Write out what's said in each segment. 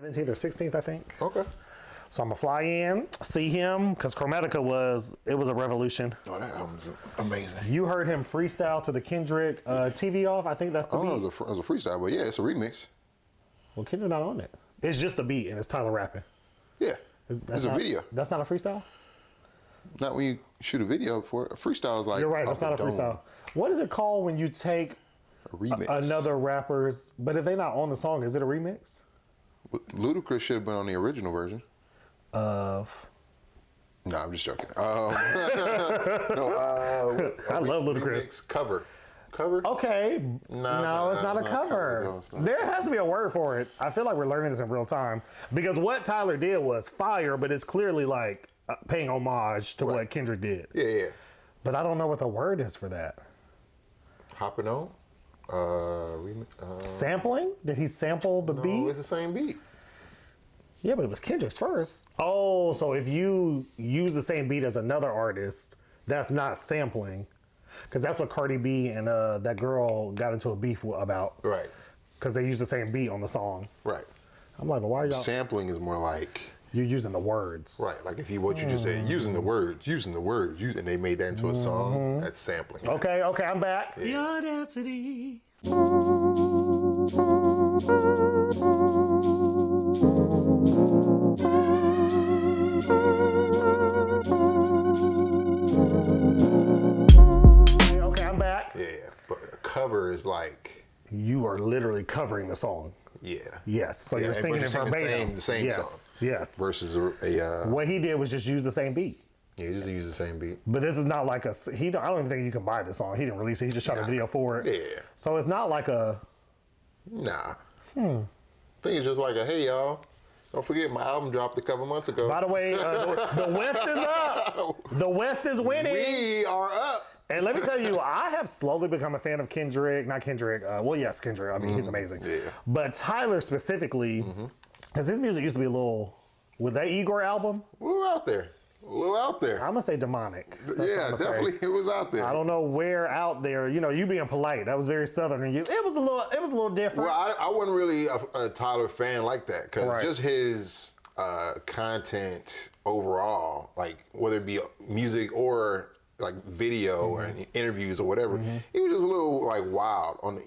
17th or 16th, I think. Okay. So I'm gonna fly in, see him, because Chromatica was a revolution. Oh, that album's amazing. You heard him freestyle to the Kendrick TV off. I think that's the beat. It was a freestyle, but yeah, it's a remix. Well, Kendrick not on it. It's just the beat and it's Tyler rapping. Yeah, it's a video. That's not a freestyle? Not when you shoot a video for it. A freestyle is like You're right, that's not a freestyle. What is it called when you take a remix. Another rapper's, but if they're not on the song, is it a remix? Ludacris should have been on the original version. Of? No, I'm just joking. I love Ludacris. Remix, cover. Okay. No, it's not a cover. There has to be a word for it. I feel like we're learning this in real time. Because what Tyler did was fire, but it's clearly like paying homage to what Kendrick did. Yeah. But I don't know what the word is for that. Hopping on? Sampling? Did he sample the beat? No, it's the same beat. Yeah, but it was Kendrick's first. Oh, so if you use the same beat as another artist, that's not sampling. Because that's what Cardi B and that girl got into a beef about. Right. Because they use the same beat on the song. Right. I'm like, well, why are y'all... Sampling is more like... You're using the words. Right, like if what you just said, using the words, and they made that into a song, that's sampling. Okay, I'm back. The Audacity. Okay, I'm back. Yeah, but a cover is like... You are literally covering the song. Yeah. Yes, so you're singing it verbatim. The same song. Yes. Versus what he did was just use the same beat. Yeah, he just used the same beat. But this is not like I don't even think you can buy this song. He didn't release it. He just shot a video for it. Yeah. So it's not like a... Nah. I think it's just like a, hey, y'all, don't forget my album dropped a couple months ago. By the way, the West is up. The West is winning. We are up. And let me tell you, I have slowly become a fan of Kendrick. Not Kendrick. Well, yes, Kendrick. I mean, he's amazing. Yeah. But Tyler specifically, because his music used to be a little... With that Igor album? A little out there. I'm going to say demonic. Yeah, definitely. It was out there. I don't know where out there. You know, you being polite. That was very Southern. And it was a little different. Well, I wasn't really a Tyler fan like that because just his content overall, like whether it be music or like video or interviews or whatever, he was just a little like wild on,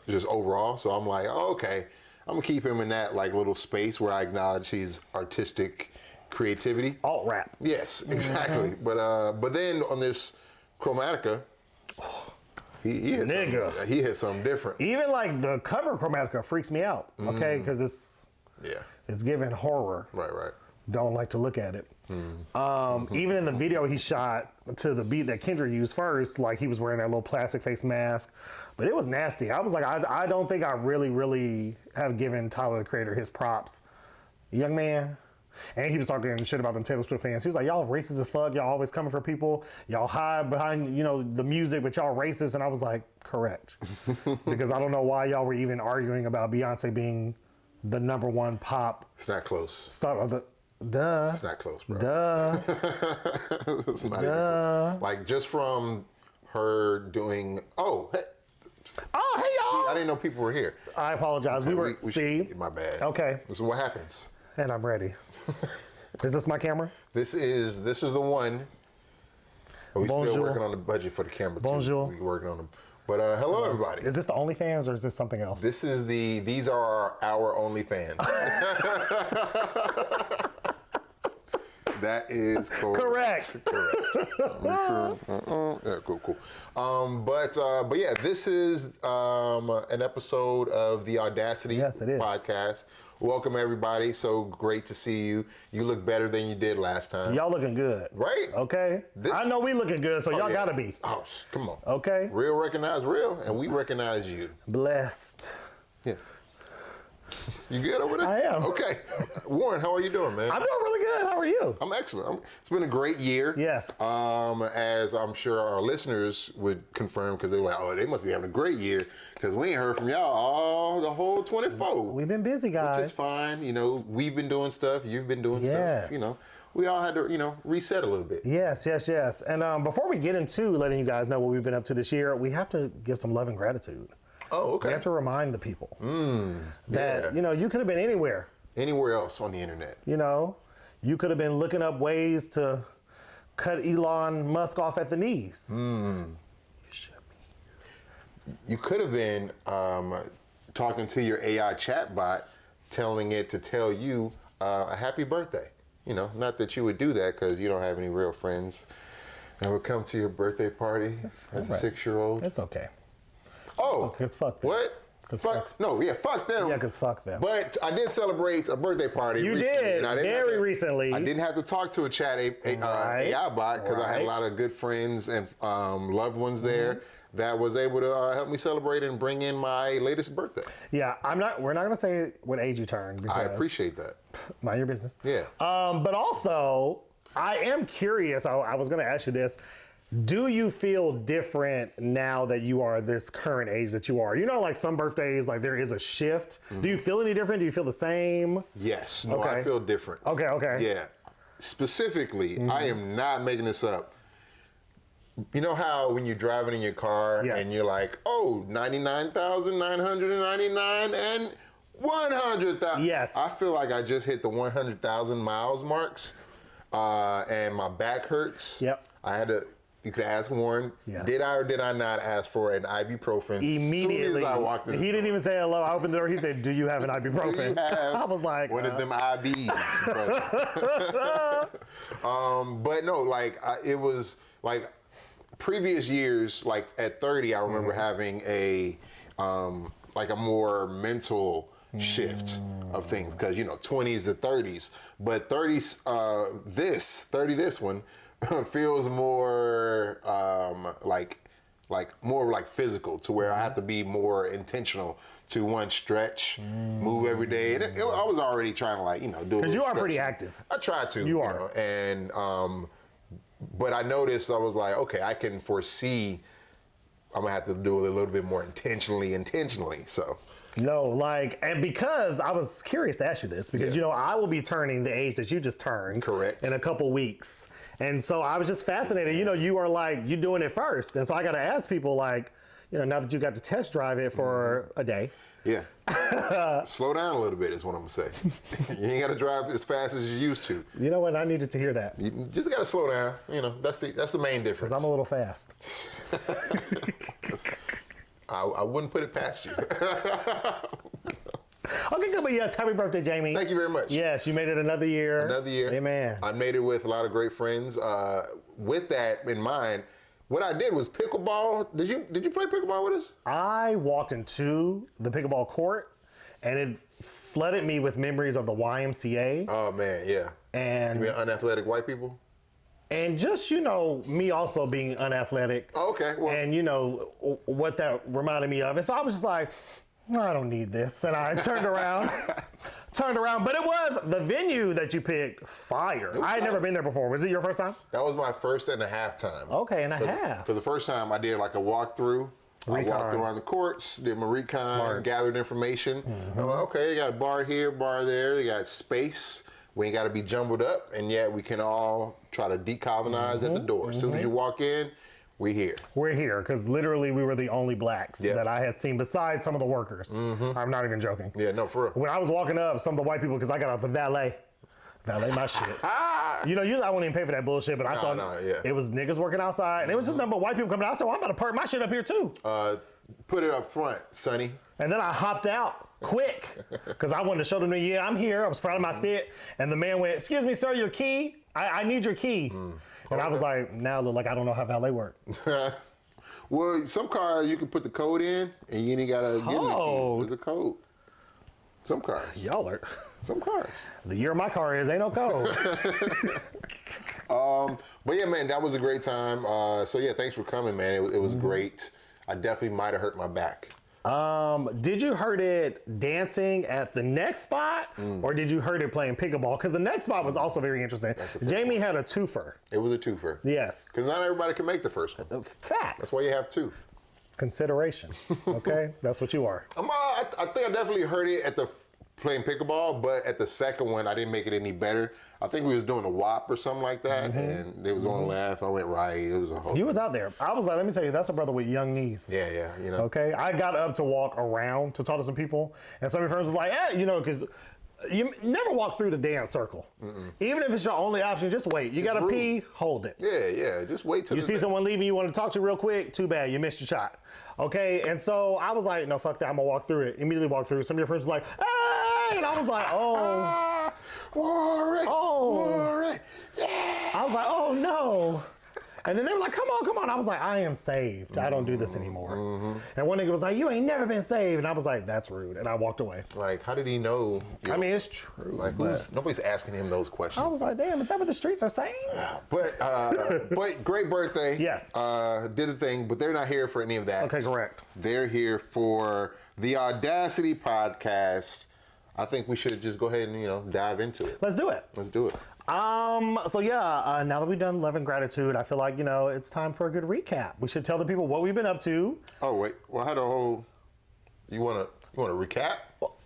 just overall. So I'm like, oh, okay, I'm gonna keep him in that like little space where I acknowledge his artistic creativity. Alt rap. Yes, exactly. But then on this Chromatica, he hit something different. Even like the cover Chromatica freaks me out. Okay, because it's giving horror. Right. Don't like to look at it. Even in the video he shot to the beat that Kendrick used first, like he was wearing that little plastic face mask, but it was nasty. I was like, I don't think I really have given Tyler the Creator his props, young man. And he was talking shit about them Taylor Swift fans. He was like, y'all racist as fuck. Y'all always coming for people. Y'all hide behind, the music, but y'all racist. And I was like, correct. Because I don't know why y'all were even arguing about Beyonce being the #1 pop. It's not close. Start of the... Duh. It's not close, bro. Duh. It's not even close. Like, just from her doing... Oh, hey y'all! I didn't know people were here. I apologize. Okay, my bad. Okay. This is what happens. And I'm ready. Is this my camera? This is the one. We're still working on the budget for the camera too. Bonjour. We're working on them. But hello, everybody. Is this the OnlyFans or is this something else? These are our OnlyFans. That is correct. Yeah, cool. But yeah, this is an episode of the Audacity podcast. Welcome, everybody. So great to see you. You look better than you did last time. Y'all looking good. Right? Okay. I know we looking good, so y'all gotta be. Oh, come on. Okay. Real recognize real, and we recognize you. Blessed. Yeah. You good over there? I am. Okay. Warren, how are you doing, man? I'm doing really good. How are you? I'm excellent. It's been a great year. Yes. As I'm sure our listeners would confirm, because they're like, oh, they must be having a great year, because we ain't heard from y'all the whole 24. We've been busy, guys. Which is fine. We've been doing stuff. You've been doing stuff. We all had to, reset a little bit. Yes. And before we get into letting you guys know what we've been up to this year, we have to give some love and gratitude. Oh, okay. We have to remind the people that, you could have been anywhere anywhere else on the internet. You know, you could have been looking up ways to cut Elon Musk off at the knees. You should be. You could have been talking to your AI chatbot, telling it to tell you a happy birthday. You know, not that you would do that because you don't have any real friends that would come to your birthday party as a 6-year-old. It's okay. Oh, It's fuck them. what? Fuck them. Yeah, because fuck them. But I did celebrate a birthday party You recently. did, and I didn't very have to- recently. I didn't have to talk to a chat AI bot because I had a right. lot of good friends and loved ones there that was able to help me celebrate and bring in my latest birthday. Yeah, we're not going to say what age you turned. I Because appreciate that. mind your business. Yeah. But also, I am curious. I was going to ask you this. Do you feel different now that you are this current age that you are? You know, like some birthdays, like there is a shift. Do you feel any different? Do you feel the same? Yes. No, Okay. I feel different. Okay. Yeah. Specifically, I am not making this up. You know how when you're driving in your car Yes. and you're like, oh, 99,999 and 100,000. Yes. I feel like I just hit the 100,000 miles marks and my back hurts. Yep. I had to, you could ask Warren, Yeah. did I or did I not ask for an ibuprofen Immediately. as soon as I walked in? He didn't even say hello. I opened the door. He said, do you have an ibuprofen? Do you have I was like, one of them IBs, brother? But no, like it was like previous years, like at 30, I remember having a like a more mental shift of things because 20s to 30s, but 30s this one feels more like more like physical, to where I have to be more intentional to stretch, move every day. And I was already trying to do a little because you are pretty stretching. active. I try to. You are. And but I noticed, I was like, okay, I can foresee I'm gonna have to do it a little bit more intentionally. So No, and because I was curious to ask you this, because Yeah. I will be turning the age that you just turned. Correct. In a couple weeks. And so I was just fascinated. You are you doing it first. And so I got to ask people now that you got to test drive it for a day. yeah, slow down a little bit is what I'm gonna say. You ain't gotta drive as fast as you used to. You know what? I needed to hear that. You just gotta slow down. That's the main difference. Because I'm a little fast. I wouldn't put it past you. Okay, good. But yes, happy birthday, Jamie. Thank you very much. Yes, you made it another year. Another year. Amen. I made it with a lot of great friends. With that in mind, what I did was pickleball. Did you play pickleball with us? I walked into the pickleball court, and it flooded me with memories of the YMCA. Oh man, yeah. And You mean unathletic white people? And just, me also being unathletic. Oh, okay. Well, And, what that reminded me of. And so I was just like, I don't need this. And I turned around. But it was the venue that you picked, fire. I had never been there before. Was it your first time? that was my first and a half time. Okay, and a half. For the first time, I did like a walkthrough. I Recon. walked around the courts, did my recon, Smart. gathered information. I'm like, okay, they got a bar here, bar there. They got space. We ain't got to be jumbled up, and yet we can all try to decolonize at the door. As soon as you walk in, we here. We're here because literally we were the only blacks Yeah. that I had seen besides some of the workers. I'm not even joking. Yeah, no, for real. When I was walking up, some of the white people, because I got out the valet my shit. Usually I wouldn't even pay for that bullshit, but I saw it was niggas working outside, and it was just nothing but white people coming out. So I'm about to park my shit up here too. Put it up front, Sonny. And then I hopped out quick because I wanted to show them that, I'm here. I was proud of my fit. And the man went, excuse me, sir, your key? I need your key. And I was like, now I look like I don't know how valet work. Well, some cars you can put the code in, and you ain't gotta give them the key. There's a code. Some cars. Y'all are. Some cars. The year my car is, ain't no code. But yeah, man, that was a great time. So yeah, thanks for coming, man. It was great. I definitely might have hurt my back. Did you hurt it dancing at the next spot, or did you hurt it playing pickleball? Because the next spot was also very interesting. Jamie had a twofer. It was a twofer. Yes. Because not everybody can make the first one. Facts. That's why you have two. Consideration. Okay? That's what you are. I think I definitely hurt it at the playing pickleball, but at the second one, I didn't make it any better. I think we was doing a WAP or something like that, and they was going left. I went right. It was a whole... You was out there. I was like, let me tell you, that's a brother with young knees. Yeah, Okay? I got up to walk around to talk to some people, and some of your friends was like, because You never walk through the dance circle. Even if it's your only option, just wait. You got to pee, hold it. Yeah. Just wait till you see someone leaving, you want to talk to real quick, too bad, you missed your shot. Okay, and so I was like, no, fuck that, I'm gonna walk through it. Immediately walk through. Some of your friends were like, hey, and I was like, oh. Warwick, yeah. I was like, oh no. And then they were like, come on. I was like, I am saved. I don't do this anymore. And one nigga was like, you ain't never been saved. And I was like, that's rude. And I walked away. Like, how did he know? I mean, it's true. Like, nobody's asking him those questions. I was like, damn, is that what the streets are saying? But great birthday. Yes. Did a thing, but they're not here for any of that. Okay, correct. They're here for the Audacity podcast. I think we should just go ahead and, dive into it. Let's do it. So yeah, now that we've done love and gratitude, I feel like, it's time for a good recap. We should tell the people what we've been up to. Oh, wait. Well, how the whole, you want to recap? Well,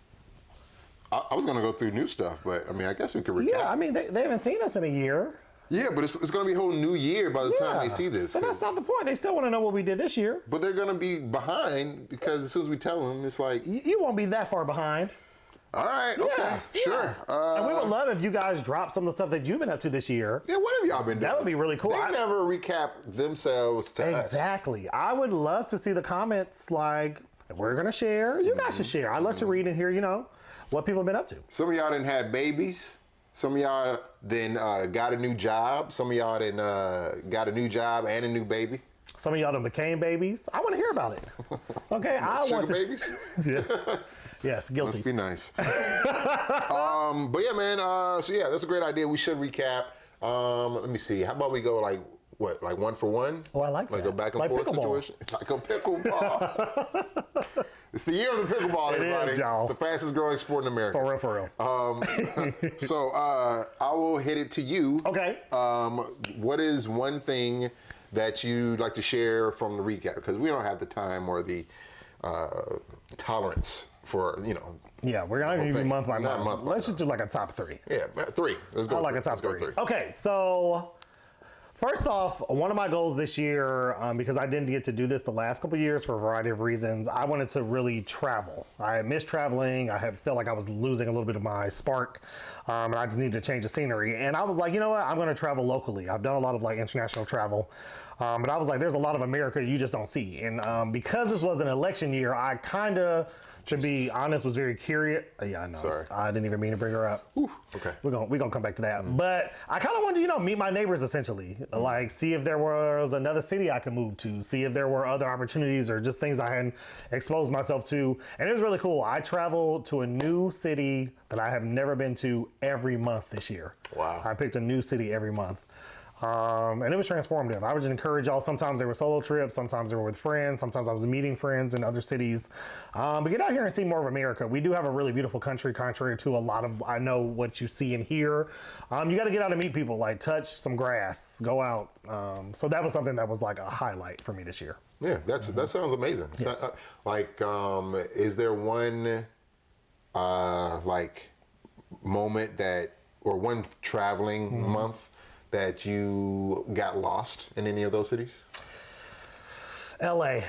I was going to go through new stuff, but I mean, I guess we could recap. Yeah, I mean, they haven't seen us in a year. Yeah, but it's going to be a whole new year by the time they see this. But that's not the point. They still want to know what we did this year. But they're going to be behind because as soon as we tell them, it's like... You won't be that far behind. All right, okay, sure. And we would love if you guys drop some of the stuff that you've been up to this year. Yeah, what have y'all been doing? That would be really cool. They never recap themselves to us. Exactly. I would love to see the comments like, we're going to share. You guys should share. I'd love to read and hear, what people have been up to. Some of y'all done had babies. Some of y'all then got a new job. Some of y'all then got a new job and a new baby. Some of y'all done became babies. I want to hear about it. Okay, I want to. Babies? Yes. Yes, guilty. Must be nice. But yeah, man. So yeah, that's a great idea. We should recap. Let me see. How about we go like one for one? Oh, I like that. Like a back and forth pickleball. situation. Like a pickleball. It's the year of the pickleball, everybody. It is, y'all. It's the fastest growing sport in America. For real. So I will hit it to you. Okay. What is one thing that you'd like to share from the recap? Because we don't have the time or the tolerance for, Yeah, we're not going to do month by Not month. Let's just do like a top 3. Yeah, 3. Let's go. I like a top 3. Okay, so first off, one of my goals this year, because I didn't get to do this the last couple of years for a variety of reasons, I wanted to really travel. I missed traveling. I felt like I was losing a little bit of my spark, and I just needed to change the scenery. And I was like, you know what? I'm going to travel locally. I've done a lot of international travel. But I was like, there's a lot of America you just don't see. And because this was an election year, I kind of, to be honest, was very curious. Yeah, I know. Sorry. I didn't even mean to bring her up. Ooh, okay. We're gonna come back to that. But I kind of wanted to, meet my neighbors essentially. Like, see if there was another city I could move to. See if there were other opportunities or just things I hadn't exposed myself to. And it was really cool. I traveled to a new city that I have never been to every month this year. Wow. I picked a new city every month. And it was transformative. I would just encourage y'all. Sometimes they were solo trips. Sometimes they were with friends. Sometimes I was meeting friends in other cities. But get out here and see more of America. We do have a really beautiful country, contrary to a lot of, I know, what you see and hear. You got to get out and meet people, like touch some grass, go out. So that was something that was like a highlight for me this year. Yeah, that sounds amazing. Yes. So, is there one moment that, or one traveling month that you got lost in any of those cities? LA.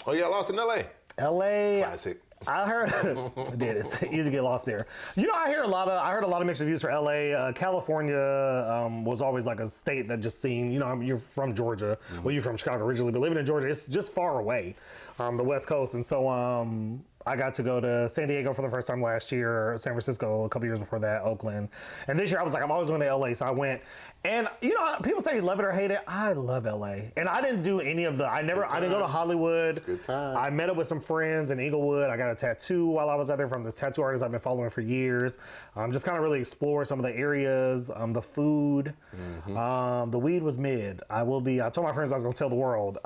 Oh, you got lost in LA? LA. Classic. I heard it did. It's easy to get lost there. I heard a lot of mixed reviews for LA. California was always like a state that just seemed, you're from Georgia. Well, you're from Chicago originally, but living in Georgia, it's just far away, the West Coast. And so I got to go to San Diego for the first time last year, San Francisco a couple years before that, Oakland. And this year I was like, I'm always going to LA. So I went. And people say love it or hate it. I love LA. And I didn't do any of I didn't go to Hollywood. It's a good time. I met up with some friends in Inglewood. I got a tattoo while I was out there from this tattoo artist I've been following for years. Just kind of really explore some of the areas, the food. The weed was mid. I told my friends I was going to tell the world.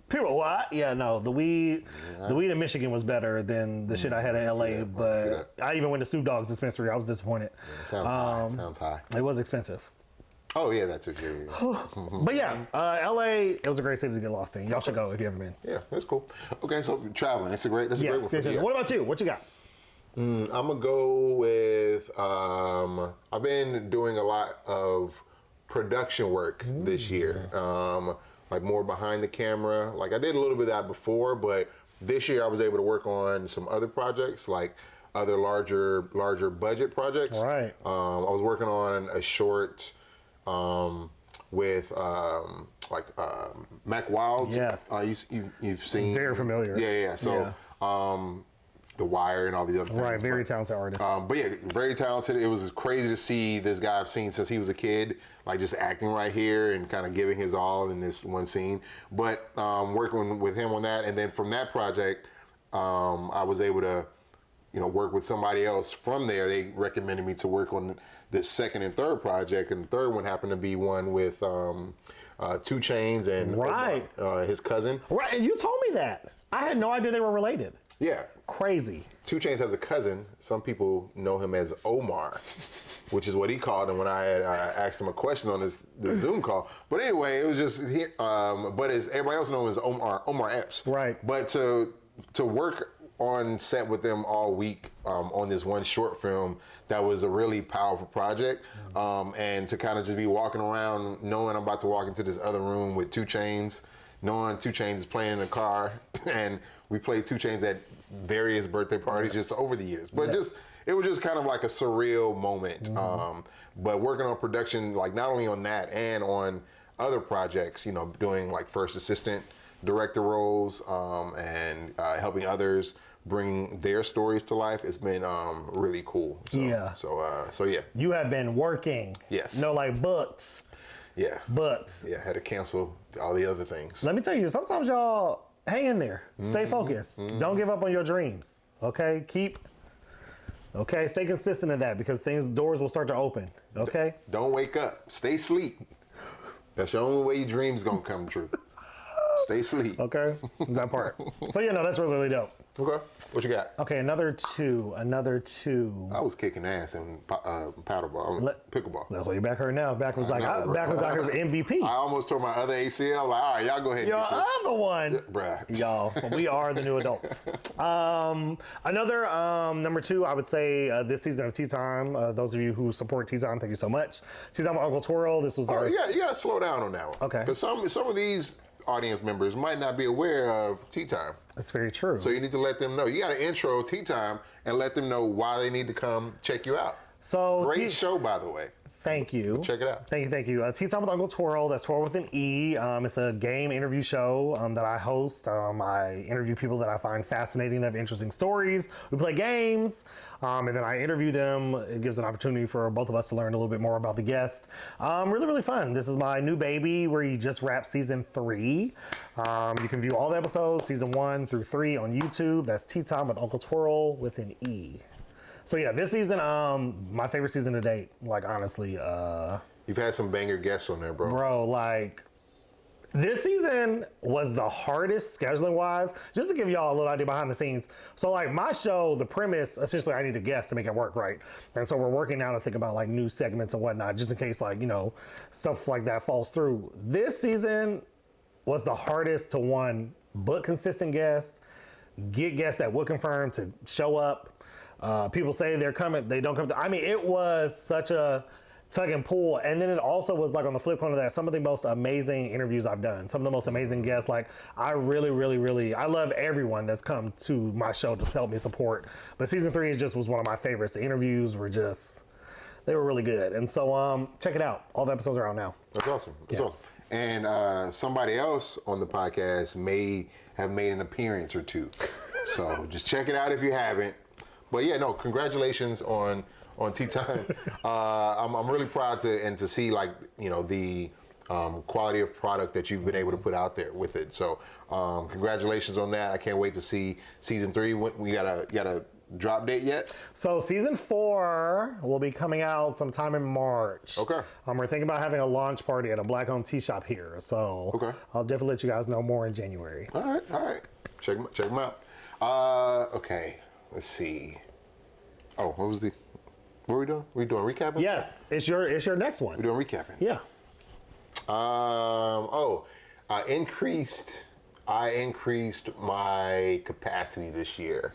People, what? Yeah, no, the weed in Michigan was better than the shit I had in LA. But I even went to Snoop Dogg's dispensary. I was disappointed. Yeah, sounds high. It was expensive. Oh, yeah, that's it. Yeah. But yeah, LA, it was a great city to get lost in. Y'all should go if you haven't been. Yeah, that's cool. Okay, so traveling, that's a great one. Yes. What about you? What you got? I'm going to go with, I've been doing a lot of production work this year, like more behind the camera. Like I did a little bit of that before, but this year I was able to work on some other projects. Like other larger budget projects. Right. I was working on a short with Mac Wilds. Yes. You've seen. Very familiar. Yeah. So. The Wire and all the other things. Right, very talented artist. But yeah, very talented. It was crazy to see this guy I've seen since he was a kid, like just acting right here and kind of giving his all in this one scene. But working with him on that, and then from that project, I was able to, work with somebody else from there. They recommended me to work on the second and third project, and the third one happened to be one with 2 Chainz and Right. his cousin. Right, and you told me that. I had no idea they were related. Yeah. Crazy. 2 Chainz has a cousin. Some people know him as Omar, which is what he called him when I had asked him a question on the Zoom call. But anyway, it was just here. But as everybody else knows, as Omar Epps. Right. But to work on set with them all week on this one short film, that was a really powerful project. And to kind of just be walking around knowing I'm about to walk into this other room with 2 Chainz, knowing 2 Chainz is playing in the car, and we played 2 Chainz at various birthday parties just over the years. But it was just kind of like a surreal moment. But working on production, like not only on that and on other projects, doing like first assistant director roles and helping others bring their stories to life, it's been really cool. So, Yeah. So yeah. You have been working. Yes. No, like books. Yeah. Books. Yeah, had to cancel all the other things. Let me tell you, sometimes y'all hang in there. Stay focused. Don't give up on your dreams. Okay? Stay consistent in that because doors will start to open. Okay? Don't wake up. Stay asleep. That's the only way your dreams gonna come true. Stay asleep. Okay? That part. So that's really, really dope. Okay. What you got? Okay, another two. I was kicking ass in pickleball. That's why you're back here now. Back was out here for MVP. I almost tore my other ACL. Like, all right, y'all go ahead. Your and get this. other one. Bruh. Y'all, we are the new adults. Another number 2, I would say this season of Tea Time. Those of you who support Tea Time, thank you so much. Tea Time with Uncle Twirl. This was our. You gotta slow down on that one. Okay. Because some of these audience members might not be aware of Tea Time. That's very true. So you need to let them know. You got to intro Tea Time and let them know why they need to come check you out. So great show, by the way. Thank you. Check it out. Thank you. Tea Time with Uncle Twirl. That's Twirl with an E. It's a game interview show that I host. I interview people that I find fascinating, that have interesting stories. We play games, and then I interview them. It gives an opportunity for both of us to learn a little bit more about the guest. Really, really fun. This is my new baby. We just wrapped season 3. You can view all the episodes, season 1 through 3 on YouTube. That's Tea Time with Uncle Twirl with an E. So yeah, this season, my favorite season to date. Like honestly, you've had some banger guests on there, bro. Bro, like this season was the hardest scheduling wise. Just to give y'all a little idea behind the scenes. So like my show, the premise, essentially I need a guest to make it work right. And so we're working now to think about like new segments and whatnot, just in case like, stuff like that falls through. This season was the hardest to book consistent guests, get guests that would confirm to show up. People say they're coming, they don't come. It was such a tug and pull. And then it also was like on the flip side of that, some of the most amazing interviews I've done, some of the most amazing guests. Like I really, really, really, I love everyone that's come to my show to help me support. But season 3 was one of my favorites. The interviews were they were really good. And so check it out. All the episodes are out now. That's awesome. That's Yes. awesome. And somebody else on the podcast may have made an appearance or two. So just check it out if you haven't. But yeah, no, congratulations on Tea Time. I'm really proud to see the quality of product that you've been able to put out there with it. So congratulations on that. I can't wait to see season 3. We got a drop date yet? So season 4 will be coming out sometime in March. Okay. We're thinking about having a launch party at a black-owned tea shop here. So okay. I'll definitely let you guys know more in January. All right. Check them out. Okay. Let's see. Oh, what are we doing? We doing recapping? Yes, it's your next one. We're doing recapping. Yeah. I increased my capacity this year.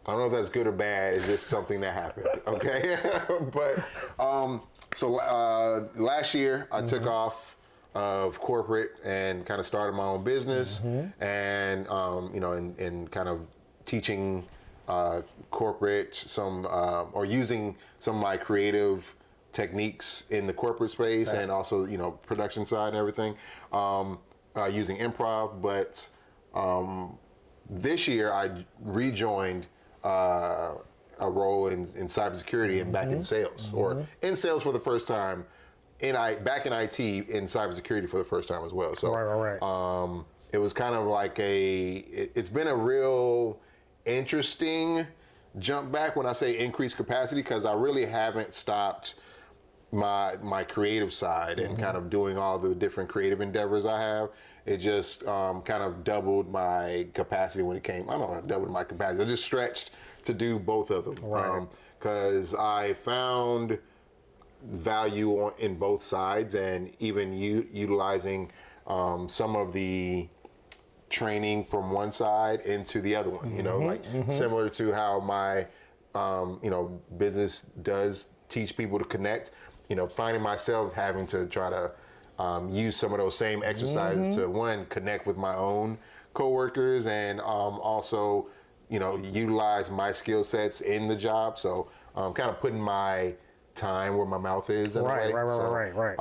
I don't know if that's good or bad. It's just something that happened. Okay. But last year I took off of corporate and kind of started my own business, and in kind of teaching corporate, or using some of my creative techniques in the corporate space, and also, production side and everything, using improv. But this year I rejoined a role in cybersecurity and back in sales, or in sales for the first time, back in IT, in cybersecurity for the first time as well. So Right. it was kind of like it's been a real interesting jump back when I say increased capacity, because I really haven't stopped my creative side and kind of doing all the different creative endeavors I have. It just kind of doubled my capacity when it came. I don't know, doubled my capacity. I just stretched to do both of them, because I found value in both sides, and even utilizing some of the training from one side into the other one. Similar to how my business does teach people to connect. Finding myself having to try to use some of those same exercises to, one, connect with my own coworkers, and also utilize my skill sets in the job. So kind of putting my time where my mouth is in a way. Right.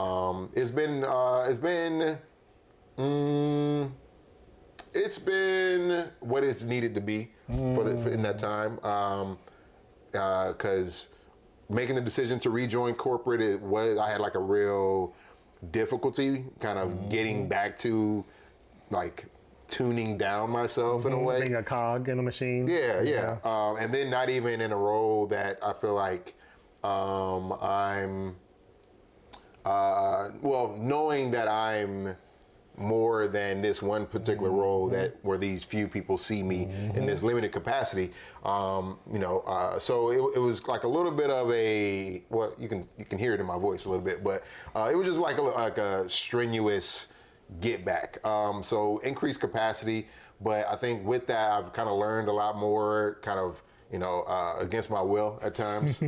It's been what it's needed to be in that time, because making the decision to rejoin corporate, I had like a real difficulty kind of getting back to like tuning down myself in a way. Being a cog in the machine. Yeah. And then not even in a role that I feel like I'm, knowing that I'm more than this one particular role where these few people see me in this limited capacity. So it was like a little bit of you can hear it in my voice a little bit, but it was just like a strenuous get back. So increased capacity, but I think with that I've kind of learned a lot more, kind of against my will at times.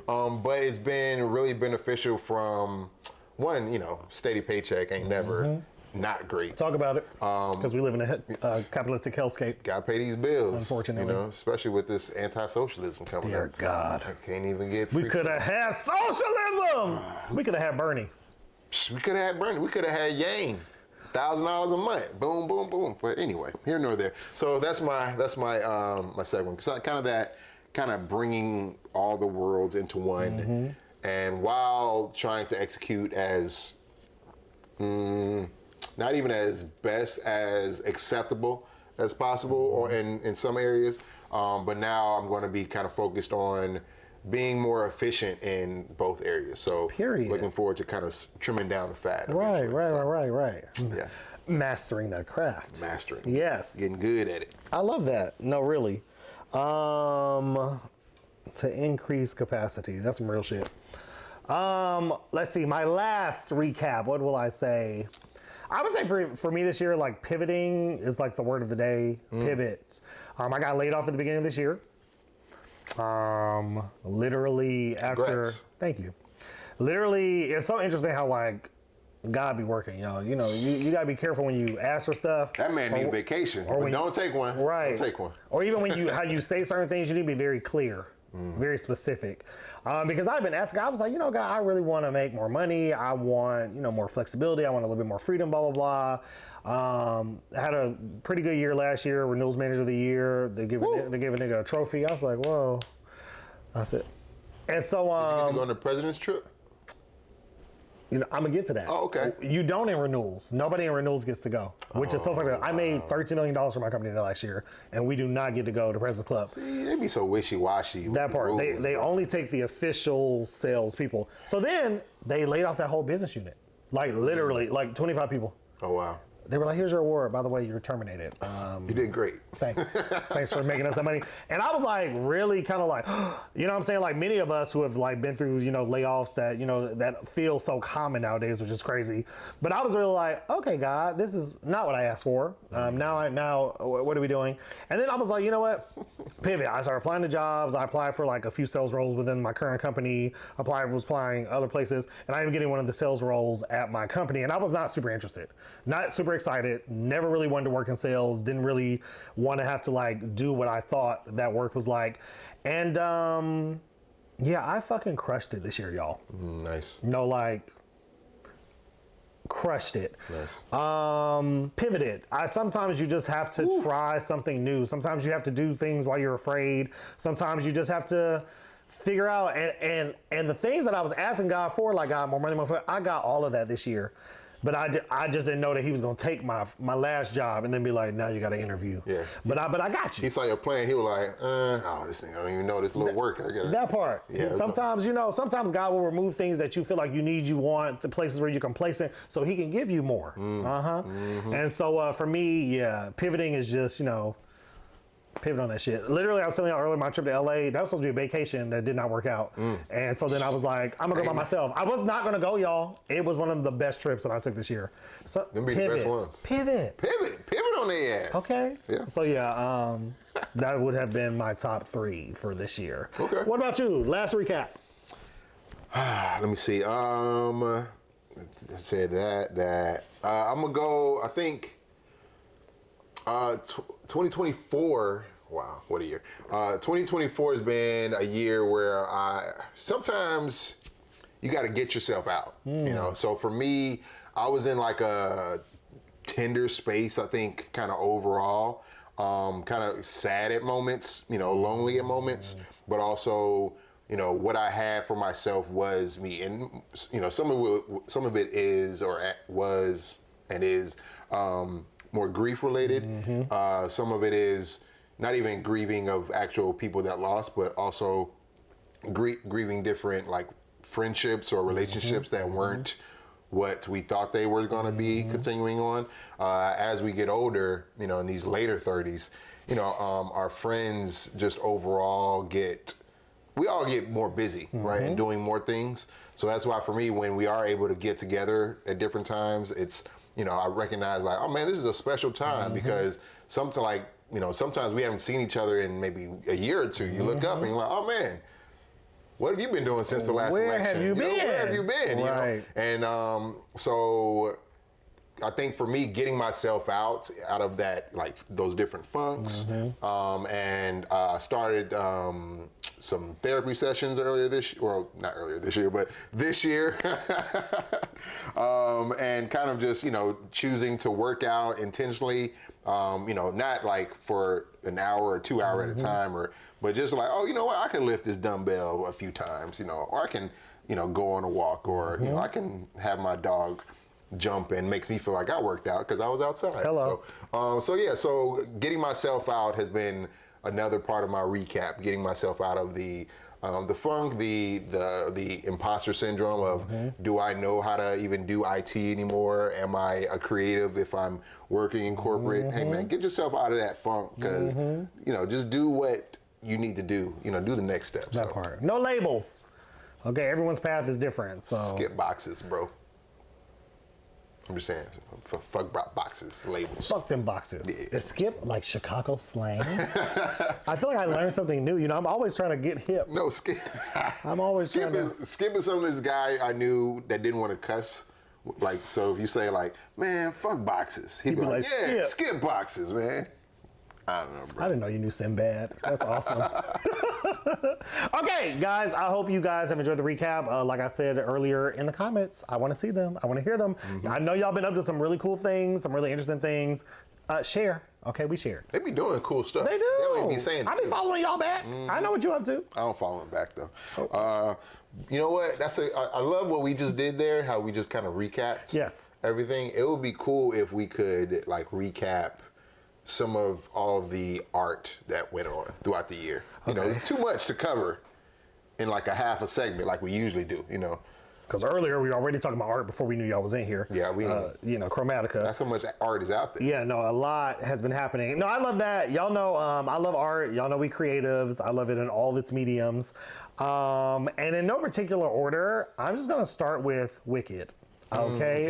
But it's been really beneficial from one, steady paycheck ain't never not great. Talk about it, because we live in a capitalistic hellscape. Gotta pay these bills, unfortunately. Especially with this anti-socialism coming Dear up. God. I can't even get We could have had socialism. We could have had Bernie. We could have had Bernie. We could have had Yang. $1,000 a month. Boom, boom, boom. But anyway, here nor there. So that's my my segment. So kind of bringing all the worlds into one, and while trying to execute as not even as best as acceptable as possible, or in some areas, but now I'm going to be kind of focused on being more efficient in both areas. So looking forward to kind of trimming down the fat. Right. Yeah. Mastering that craft. Yes. Getting good at it. I love that. No, really. To increase capacity. That's some real shit. Let's see. My last recap. What will I say? I would say for me this year, like pivoting is like the word of the day. Pivot. I got laid off at the beginning of this year. Literally after. Congrats. Thank you. Literally, it's so interesting how like God be working, y'all. You gotta be careful when you ask for stuff. That man need vacation. But don't take one. Right. Don't take one. Or even when how you say certain things, you need to be very clear, very specific. Because I've been asking, I was like, God, I really want to make more money. I want, more flexibility. I want a little bit more freedom, blah, blah, blah. Had a pretty good year last year, renewals manager of the year. They gave a nigga a trophy. I was like, whoa. That's it. And so, Did you get to go on the president's trip? I'm gonna get to that. Oh, okay. You don't in renewals. Nobody in renewals gets to go, which is so funny. I made $13 million for my company last year, and we do not get to go to President's Club. See, they be so wishy-washy. That part. They only take the official sales people. So then they laid off that whole business unit, like literally, like 25 people. Oh wow. They were like, "Here's your award. By the way, you're terminated." You did great. Thanks. Thanks for making us that money. And I was like, really kind of like, you know what I'm saying? Like many of us who have like been through, layoffs that, that feel so common nowadays, which is crazy. But I was really like, okay, God, this is not what I asked for. Now, what are we doing? And then I was like, you know what? pivot. I started applying to jobs. I applied for like a few sales roles within my current company. Was applying other places, and I'm getting one of the sales roles at my company. And I was not super interested, not super excited. Never really wanted to work in sales. Didn't really want to have to like do what I thought that work was like. And yeah, I fucking crushed it this year, y'all. Nice. No, like. Crushed it. Nice. Pivoted. Sometimes you just have to try something new. Sometimes you have to do things while you're afraid. Sometimes you just have to figure out and the things that I was asking God for, like God, more money, more food, I got all of that this year. But I just didn't know that he was gonna take my last job and then be like, now you got to interview. Yeah. But I got you. He saw your plan. He was like, oh, this thing, I don't even know this little work. That part. Yeah. Sometimes, sometimes God will remove things that you feel like you want, the places where you're complacent, so he can give you more. And so for me, yeah, pivoting is just, pivot on that shit. Literally, I was telling you earlier, my trip to LA, that was supposed to be a vacation that did not work out. And so then I was like, I'm gonna go by myself. I was not gonna go, y'all. It was one of the best trips that I took this year. So Them be the best ones. Pivot on their ass. Okay. Yeah. So yeah, that would have been my top 3 for this year. Okay. What about you? Last recap. Let me see. I said that. I'm gonna go. I think 2024. Wow, what a year. 2024 has been a year where sometimes you got to get yourself out. So for me, I was in like a tender space. I think kind of overall, kind of sad at moments. Lonely at moments, but also. What I had for myself was me, and some of it is or was and is more grief related. Some of it is not even grieving of actual people that lost, but also grieving different like friendships or relationships that weren't what we thought they were going to be continuing on. As we get older, in these later 30s, our friends just overall we all get more busy, right, and doing more things. So that's why for me, when we are able to get together at different times, it's, I recognize like, oh man, this is a special time because sometimes we haven't seen each other in maybe a year or two. You look up and you're like, oh man, what have you been doing since the last election? Where have you been? Where have you been? Right. And so I think for me, getting myself out of that, like those different funks, and I started some therapy sessions earlier this year, well, not earlier this year, but this year, and kind of just, choosing to work out intentionally, not like for an hour or 2 hours at a time, but just like, oh, you know what, I can lift this dumbbell a few times, or I can, go on a walk, or, I can have my dog jump and makes me feel like I worked out because I was outside. Hello. So getting myself out has been another part of my recap. Getting myself out of the funk, the imposter syndrome of do I know how to even do IT anymore? Am I a creative if I'm working in corporate? Hey man, get yourself out of that funk because just do what you need to do. Do the next step. That part. No labels. Okay, everyone's path is different. So skip boxes, bro. I'm just saying, fuck boxes, labels. Fuck them boxes. Yeah. Is skip like Chicago slang? I feel like I learned something new. I'm always trying to get hip. No, skip. I'm always Skip is some of this guy I knew that didn't want to cuss. Like, so if you say like, man, fuck boxes, he'd be like, yeah, skip boxes, man. I don't know, bro. I didn't know you knew Sinbad. That's awesome. Okay, guys, I hope you guys have enjoyed the recap. Like I said earlier in the comments, I want to see them. I want to hear them. I know y'all been up to some really cool things, some really interesting things. Share. Okay, we shared. They be doing cool stuff. They do. They don't be saying it I be too. Following y'all back. I know what you up to. I don't follow them back though. You know what? I love what we just did there. How we just kind of recapped. Yes. Everything. It would be cool if we could like recap some of all of the art that went on throughout the year. It's too much to cover in like a half a segment like we usually do, Because earlier we were already talking about art before we knew y'all was in here. Yeah, Chromatica. That's how much art is out there. Yeah, no, a lot has been happening. No, I love that. Y'all know I love art. Y'all know we creatives. I love it in all its mediums. And in no particular order, I'm just going to start with Wicked. Okay.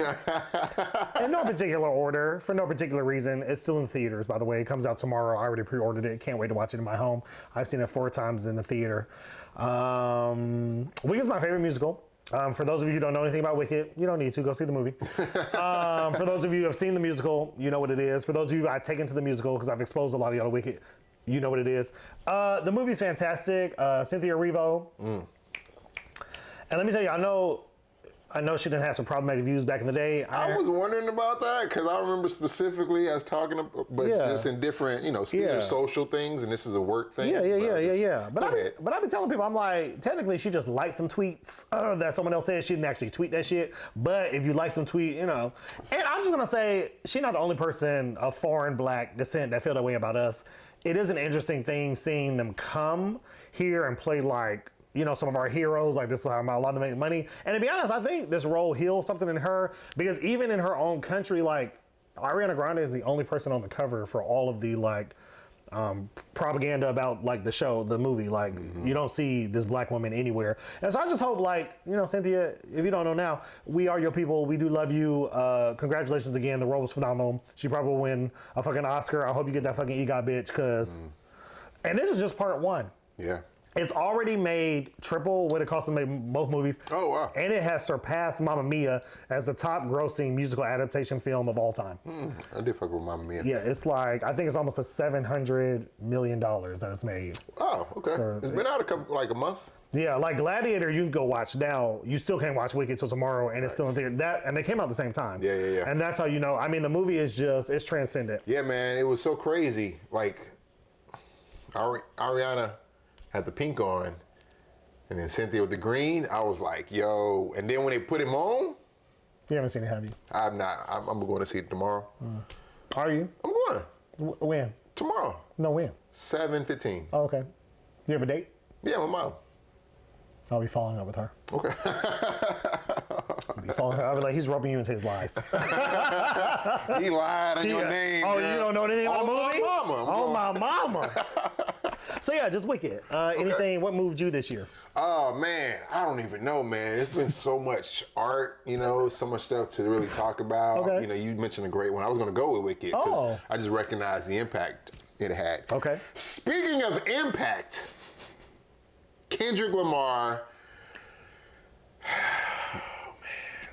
In no particular order, for no particular reason. It's still in theaters, by the way. It comes out tomorrow. I already pre-ordered it. Can't wait to watch it in my home. I've seen it 4 times in the theater. Wicked's my favorite musical. For those of you who don't know anything about Wicked, you don't need to. Go see the movie. For those of you who have seen the musical, you know what it is. For those of you I've taken to the musical, because I've exposed a lot of y'all to Wicked, you know what it is. The movie's fantastic. Cynthia Erivo. And let me tell you, I know she didn't have some problematic views back in the day. I was wondering about that because I remember specifically as talking about, but just in different, these are social things and this is a work thing. Yeah. But I've been telling people, I'm like, technically she just liked some tweets that someone else said. She didn't actually tweet that shit. But if you like some tweet, And I'm just going to say, she's not the only person of foreign black descent that feel that way about us. It is an interesting thing seeing them come here and play like, some of our heroes, like this is how I'm allowed to make money. And to be honest, I think this role heals something in her because even in her own country, like Ariana Grande is the only person on the cover for all of the propaganda about like the show, the movie. Like you don't see this black woman anywhere. And so I just hope Cynthia, if you don't know now, we are your people. We do love you. Congratulations again. The role was phenomenal. She probably will win a fucking Oscar. I hope you get that fucking EGOT bitch and this is just part 1. Yeah. It's already made triple what it cost to make both movies. Oh, wow. And it has surpassed Mamma Mia as the top grossing musical adaptation film of all time. I did fuck with Mamma Mia. Yeah, it's I think it's almost a $700 million that it's made. Oh, okay. So, it's been out a month. Yeah, like Gladiator, you can go watch now. You still can't watch Wicked till tomorrow, and it's still in theater. And they came out at the same time. Yeah. And that's how you know. I mean, the movie is it's transcendent. Yeah, man, it was so crazy. Like, Ariana had the pink on, and then Cynthia with the green. I was like, yo. And then when they put him on, You haven't seen it, have you? I'm not. I'm going to see it tomorrow. Are you? I'm going. When? Tomorrow. No, when? 7:15. Oh, okay. You have a date? Yeah, my mom. I'll be following up with her. Okay. I'll be like, he's rubbing you into his lies. He lied on your name. Oh, girl. you don't know anything about the movie? My mama. So yeah, just Wicked. Anything? What moved you this year? Oh man, I don't even know, man. It's been so much art, so much stuff to really talk about. Okay. You mentioned a great one. I was going to go with Wicked because I just recognized the impact it had. Okay. Speaking of impact, Kendrick Lamar.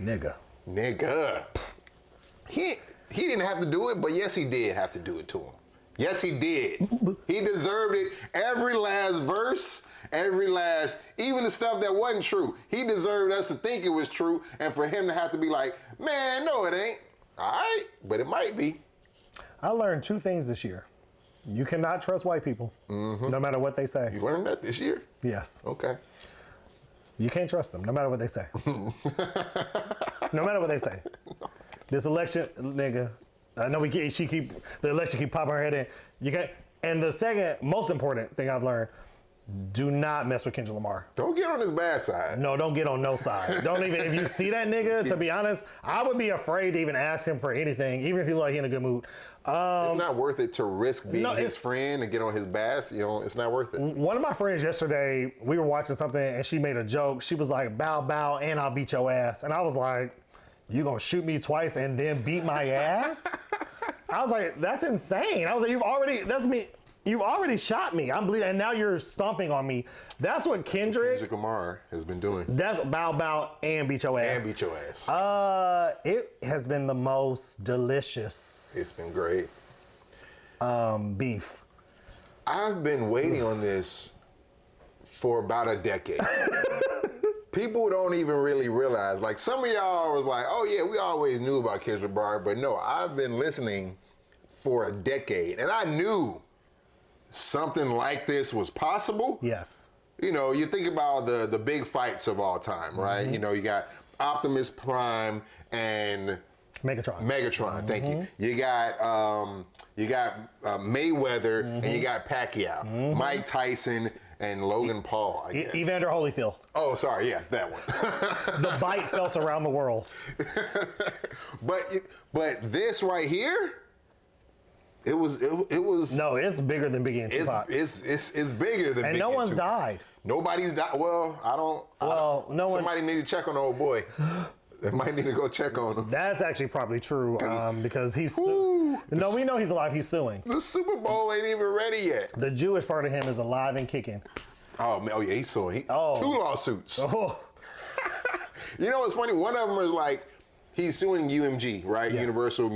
Nigga. He didn't have to do it, but yes, he did have to do it to him. Yes, he did. He deserved it. Every last verse, even the stuff that wasn't true. He deserved us to think it was true, and for him to have to be like, man, no, it ain't. All right, but it might be. I learned 2 things this year. You cannot trust white people, no matter what they say. You learned that this year? Yes. Okay. You can't trust them, no matter what they say. No matter what they say. This election, nigga. I know the election keep popping her head in. You can't. And the second most important thing I've learned: do not mess with Kendrick Lamar. Don't get on his bad side. No, don't get on no side. Don't even. If you see that nigga, to be honest, I would be afraid to even ask him for anything, even if he like he in a good mood. It's not worth it to risk being his friend and get on his bass. It's not worth it. One of my friends yesterday, we were watching something and she made a joke. She was like, "Bow, bow, and I'll beat your ass." And I was like, "You gonna shoot me twice and then beat my ass?" I was like, "That's insane." I was like, You've already shot me. I'm bleeding, and now you're stomping on me. That's what Kendrick Lamar has been doing. That's bow, bow, and beat your ass. And beat your ass. It has been the most delicious. It's been great. Beef. I've been waiting on this for about a decade. People don't even really realize. Like, some of y'all was like, oh yeah, we always knew about Kendrick Lamar, but no, I've been listening for a decade, and I knew something like this was possible. Yes. You think about the big fights of all time, right? Mm-hmm. You got Optimus Prime and Megatron. Thank you. You got Mayweather and you got Pacquiao, Mike Tyson and Logan Paul. I guess. Evander Holyfield. Oh, sorry. Yes, that one. The bite felt around the world. But this right here. It was. No, it's bigger than Biggie and Tupac. It's bigger than. And Biggie no one's Tupac. died. Nobody's died. Well, I don't. No one. Somebody need to check on the old boy. They might need to go check on him. That's actually probably true because he's... No, we know he's alive. He's suing. The Super Bowl ain't even ready yet. The Jewish part of him is alive and kicking. Oh, man. Oh, yeah, he's suing. 2 lawsuits. Oh. You know what's funny? One of them is like, he's suing UMG, right? Yes. Universal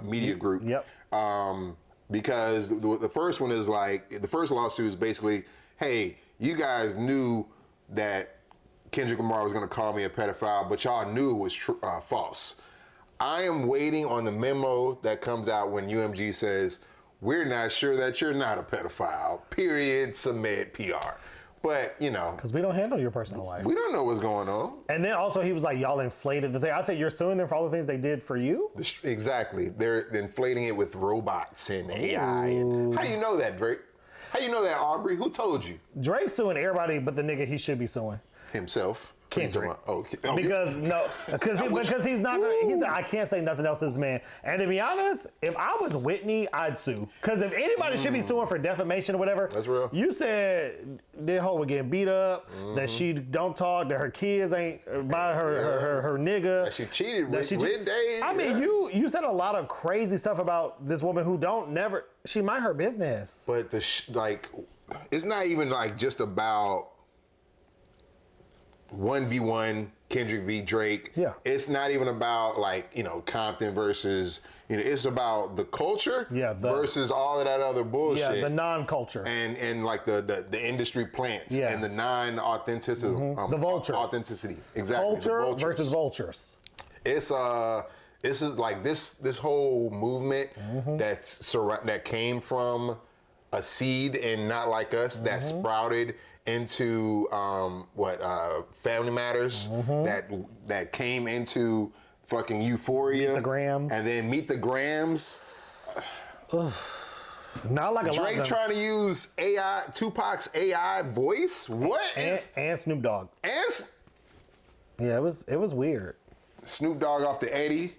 Media Group. Yep. Because the first one is like, the first lawsuit is basically, hey, you guys knew that Kendrick Lamar was going to call me a pedophile, but y'all knew it was false. I am waiting on the memo that comes out when UMG says, we're not sure that you're not a pedophile, period, submit PR. But, you know. Because we don't handle your personal life. We don't know what's going on. And then also he was like, y'all inflated the thing. I said, you're suing them for all the things they did for you? Exactly. They're inflating it with robots and AI. And how do you know that, Drake? How do you know that, Aubrey? Who told you? Drake's suing everybody but the nigga he should be suing. Himself. Kendrick. Because he's not gonna, he's I can't say nothing else to this man. And to be honest, if I was Whitney, I'd sue. Because if anybody should be suing for defamation or whatever, that's real. You said that hoe would get beat up, that she don't talk, that her kids ain't by her nigga. That she cheated with Dave. I mean, you said a lot of crazy stuff about this woman who she mind her business. But it's not even like just about 1v1 Kendrick v Drake. Yeah. It's not even about Compton versus, it's about the culture versus all of that other bullshit. Yeah, the non-culture. And like the industry plants and the non-authenticity. The vultures. Authenticity. Exactly. Culture versus vultures. It's this is like this whole movement that came from a seed in Not Like Us that sprouted into Family Matters, that came into fucking Euphoria, Meet the Grams, and then Meet the Grams. Not like a Drake lot trying to use AI, Tupac's AI voice. And Snoop Dogg. Yeah, it was weird. Snoop Dogg off the Eddie.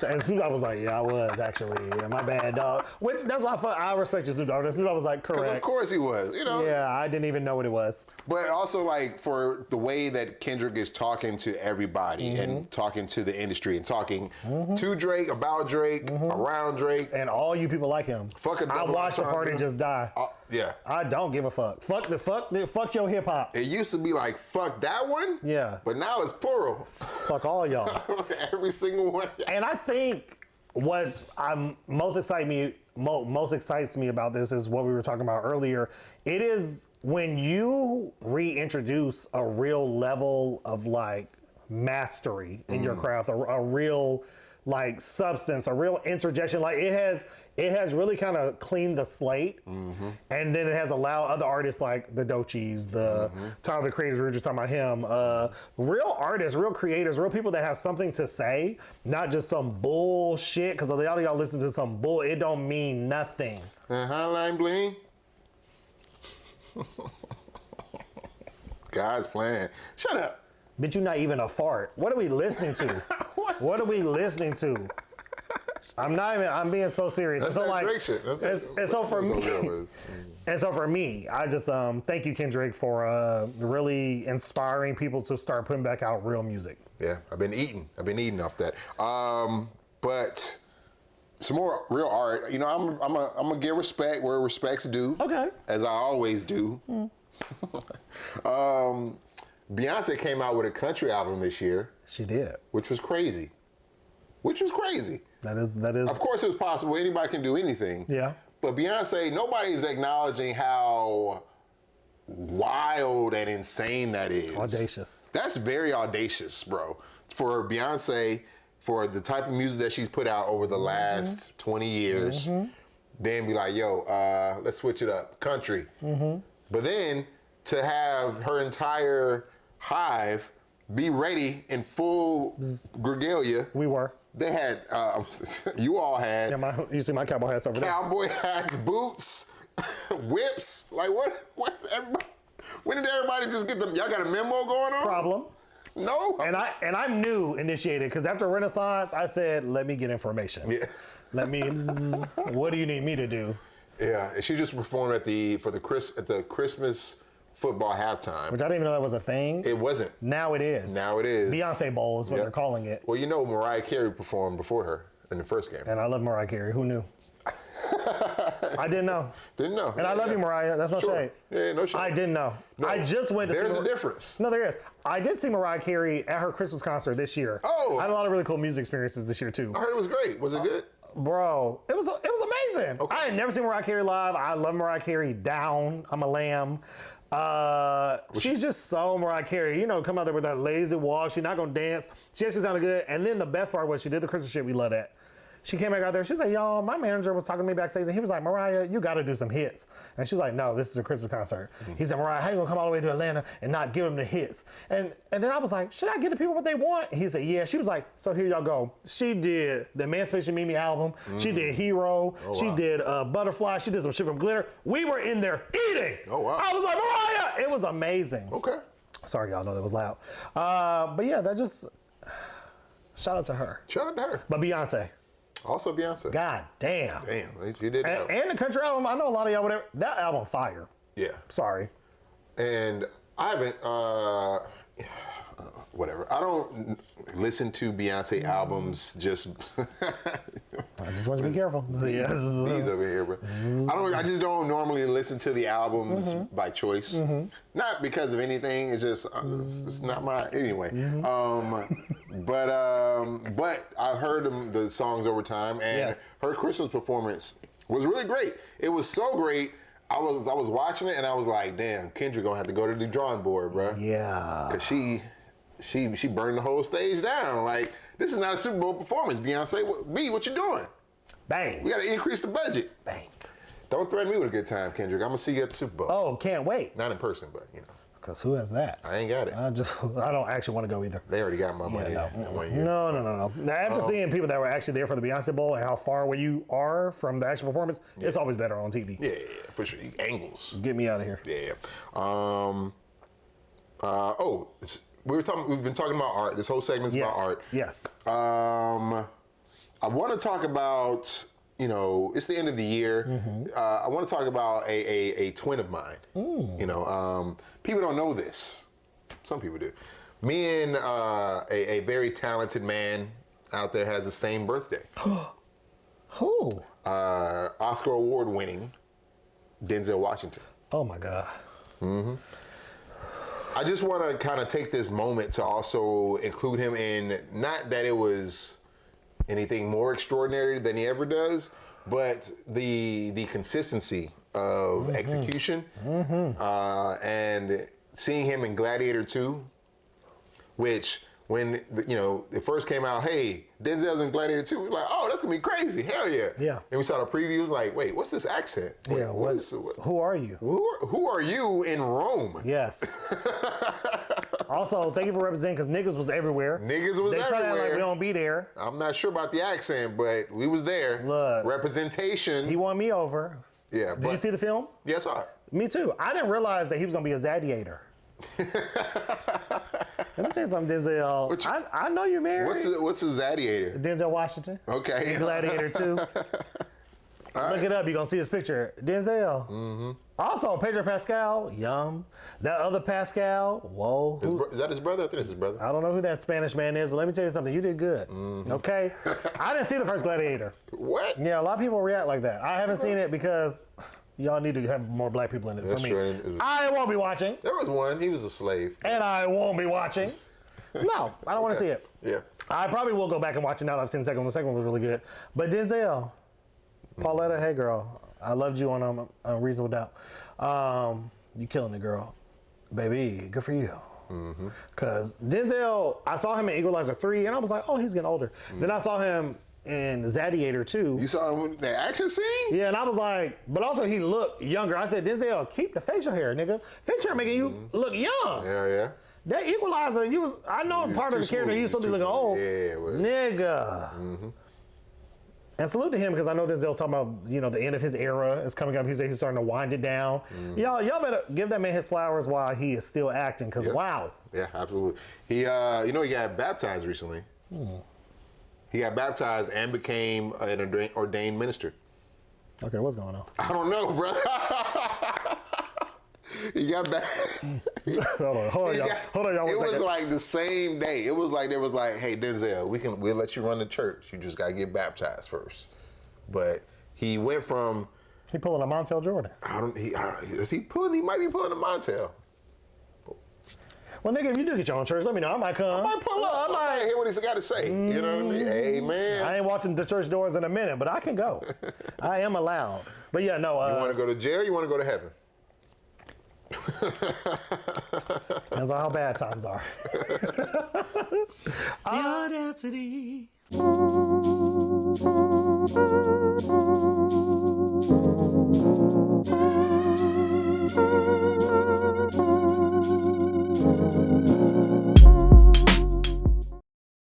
And Snoop Dogg was like, yeah, I was actually. Yeah, my bad, dog. Which, that's why I respect you, Snoop Dogg. Snoop Dogg was like, correct. Of course he was, Yeah, I didn't even know what it was. But also, for the way that Kendrick is talking to everybody and talking to the industry and talking to Drake, about Drake, around Drake. And all you people like him. I watch the party just die. Yeah. I don't give a fuck. Fuck your hip hop. It used to be like, fuck that one. Yeah. But now it's plural. Fuck all y'all. Every single one. And I think what most excites me about this is what we were talking about earlier. It is when you reintroduce a real level of mastery in your craft, a real substance, a real interjection. It has really kind of cleaned the slate, and then it has allowed other artists like the Doechis, the Tyler the Creators, we were just talking about him, real artists, real creators, real people that have something to say, not just some bullshit, because a lot of y'all listen to some bull, it don't mean nothing. Hotline bling. God's plan. Shut up. Bitch, you not even a fart. What are we listening to? What are we listening to? I'm being so serious. That's not Drake shit. And so for me, I just thank you, Kendrick, for really inspiring people to start putting back out real music. Yeah, I've been eating off that. But some more real art. I'm gonna give respect where respect's due. Okay. As I always do. Beyonce came out with a country album this year. She did. Which was crazy. That is. Of course, it was possible. Anybody can do anything. Yeah. But Beyonce, nobody's acknowledging how wild and insane that is. Audacious. That's very audacious, bro. For Beyonce, for the type of music that she's put out over the last 20 years, then be like, yo, let's switch it up. Country. But then to have her entire hive be ready in full regalia. We were. They had, you all had. Yeah, you see my cowboy hats over there. Cowboy hats, boots, whips. Like what? When did everybody just get them? Y'all got a memo going on? Problem. No. And I'm new initiated because after Renaissance, I said, let me get information. Yeah. What do you need me to do? Yeah, and she just performed at the Christmas football halftime. Which I didn't even know that was a thing. It wasn't. Now it is. Now it is. Beyonce Bowl is what they're calling it. Well, you know, Mariah Carey performed before her in the first game. And I love Mariah Carey. Who knew? I didn't know. Didn't know. And I love you, Mariah. That's no shade. Yeah, no shade. I didn't know. No, I just went to There's a difference. No, there is. I did see Mariah Carey at her Christmas concert this year. Oh. I had a lot of really cool music experiences this year, too. I heard it was great. Was it good? Bro, it was amazing. Okay. I had never seen Mariah Carey live. I love Mariah Carey down. I'm a lamb. She's just so Mariah Carey. You know, come out there with that lazy walk. She's not going to dance. She actually sounded good. And then the best part was she did the Christmas shit we love that. She came back out there. She's like, y'all, my manager was talking to me backstage, and he was like, Mariah, you got to do some hits. And she was like, no, this is a Christmas concert. He said, Mariah, how you going to come all the way to Atlanta and not give them the hits? And then I was like, should I give the people what they want? He said, yeah. She was like, so here y'all go. She did the Emancipation Mimi album. She did Hero. Oh, wow. She did Butterfly. She did some shit from Glitter. We were in there eating. Oh, wow. I was like, Mariah. It was amazing. Okay. Sorry, y'all know that was loud. But yeah, that just, shout out to her. Shout out to her. But Beyonce. Also Beyonce. God damn. Damn, you did that. And the country album, I know a lot of y'all, whatever. That album, fire. Yeah. Sorry. And I haven't, whatever. I don't listen to Beyonce albums just. I just want you to be careful. These over here, bro. I just don't normally listen to the albums by choice. Not because of anything. It's just it's not my anyway. But I heard the songs over time, and her Christmas performance was really great. It was so great. I was watching it, and I was like, damn, Kendrick gonna have to go to the drawing board, bro. Yeah. Cause she burned the whole stage down. Like, this is not a Super Bowl performance, Beyonce. What you doing? Bang. We got to increase the budget. Bang. Don't threaten me with a good time, Kendrick. I'm going to see you at the Super Bowl. Oh, can't wait. Not in person, but, you know. Because who has that? I ain't got it. I don't actually want to go either. They already got my money. No. in 1 year. No. Now, after seeing people that were actually there for the Beyonce Bowl and how far away you are from the actual performance, it's always better on TV. Yeah, for sure. Angles. Get me out of here. Yeah. We've been talking about art. This whole segment's about art. Yes. I want to talk about, you know, it's the end of the year. I want to talk about a twin of mine. You know, people don't know this. Some people do. Me and a very talented man out there has the same birthday. Who? Oscar Award winning Denzel Washington. Oh my God. I just want to kind of take this moment to also include him in, not that it was anything more extraordinary than he ever does, but the consistency of execution, and seeing him in Gladiator 2, which when it first came out, hey, Denzel's in Gladiator 2, we were like, oh, that's gonna be crazy, hell yeah. Yeah. And we saw the previews, like, wait, what's this accent? Wait, Yeah. Who are you? Who are you in Rome? Yes. Also, thank you for representing, because niggas was everywhere. Niggas was they try to act everywhere. like we don't be there. I'm not sure about the accent, but we was there. Look. Representation. He won me over. Yeah. Did you see the film? Yes, I. Me too. I didn't realize that he was going to be a Zadiator. Let me tell you something, Denzel. I know you're married. What's a Zadiator? Denzel Washington. Okay. Gladiator 2. Look it up. You're going to see his picture. Denzel. Also, Pedro Pascal. Yum. That other Pascal. Whoa. Is that his brother? I think it's his brother. I don't know who that Spanish man is, but let me tell you something. You did good. Okay? I didn't see the first Gladiator. What? Yeah, a lot of people react like that. I haven't seen it because y'all need to have more black people in it for me. True. I won't be watching. There was one. He was a slave. And I won't be watching. No, I don't want to see it. Yeah. I probably will go back and watch it now that I've seen the second one. The second one was really good. But Denzel, Pauletta, hey girl, I loved you on Unreasonable Doubt. You killing it, girl. Baby, good for you. Because Denzel, I saw him in Equalizer 3, and I was like, oh, he's getting older. Then I saw him in Zadiator 2. You saw him in the action scene? Yeah, and I was like, but also he looked younger. I said, Denzel, keep the facial hair, nigga. Facial hair making you look young. Yeah. That Equalizer, I know part of the character, he was supposed to be looking old. Yeah, well. Nigga. And salute to him, because I know Denzel's talking about, the end of his era is coming up. He said he's starting to wind it down. Y'all better give that man his flowers while he is still acting, because wow. Yeah, absolutely. He, he got baptized recently. He got baptized and became an ordained minister. Okay, what's going on? I don't know, bro. He got back. Hold on, y'all. Hold on, y'all. It one was second. like the same day. It was like they was like, "Hey, Denzel, we'll let you run the church. You just gotta get baptized first." But he went from He pulling a Montel Jordan. is he pulling? He might be pulling a Montel. Well, nigga, if you do get your own church, let me know. I might come. I might pull up. I might hear what he's got to say. You know what I mean? Amen. I ain't walked the church doors in a minute, but I can go. I am allowed. But yeah, no. You want to go to jail? You want to go to heaven? That's how bad times are. The audacity.